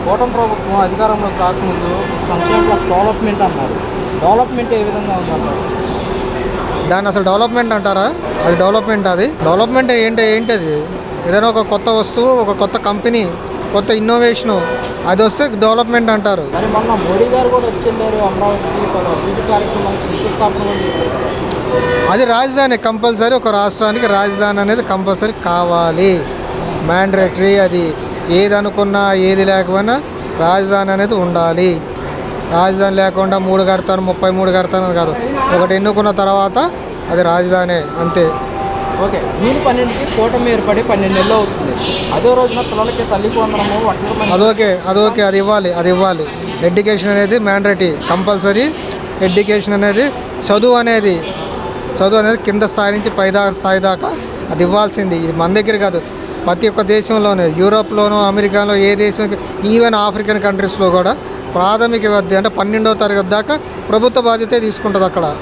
కూటమి ప్రభుత్వం అధికారంలోకి రాకముందు సంక్షేమ ప్లస్ డెవలప్మెంట్ అన్నారు. డెవలప్మెంట్ ఏ విధంగా ఉందన్నారు? దాన్ని అసలు డెవలప్మెంట్ అంటారా? అది డెవలప్మెంట్ ఏంటది? ఏదైనా ఒక కొత్త వస్తువు, ఒక కొత్త కంపెనీ, కొత్త ఇన్నోవేషను అది వస్తే డెవలప్మెంట్ అంటారు. మరి మొన్న మోడీ గారు కూడా వచ్చిండారు అమరావతికి, అభివృద్ధి కార్యక్రమానికి శంకుస్థాపన కూడా చేశారు కదా. అది రాజధాని కంపల్సరీ, ఒక రాష్ట్రానికి రాజధాని అనేది కంపల్సరీ కావాలి, మ్యాండేటరీ. అది ఏది అనుకున్నా ఏది లేకపోయినా రాజధాని అనేది ఉండాలి. రాజధాని లేకుండా 3 కడతాను 33 కడతాను కాదు, ఒకటి ఎన్నుకున్న తర్వాత అది రాజధాని అంతే. ఓకే, జూన్ 12కి కూటమి ఏర్పడి 12 నెలలు అవుతుంది. అదే రోజున పిల్లలకి తల్లికి వందనము అదొకే అది ఇవ్వాలి. ఎడ్యుకేషన్ అనేది మ్యాండేటరీ, కంపల్సరీ. ఎడ్యుకేషన్ అనేది చదువు అనేది కింద స్థాయి నుంచి పై స్థాయి దాకా అది ఇవ్వాల్సింది. ఇది మన దగ్గర కాదు, ప్రతి ఒక్క దేశంలోనే, యూరోప్లోనూ, అమెరికాలో, ఏ దేశం, ఈవెన్ ఆఫ్రికన్ కంట్రీస్లో కూడా ప్రాథమిక విద్య అంటే 12వ తరగతి దాకా ప్రభుత్వ బాధ్యతే తీసుకుంటుంది అక్కడ.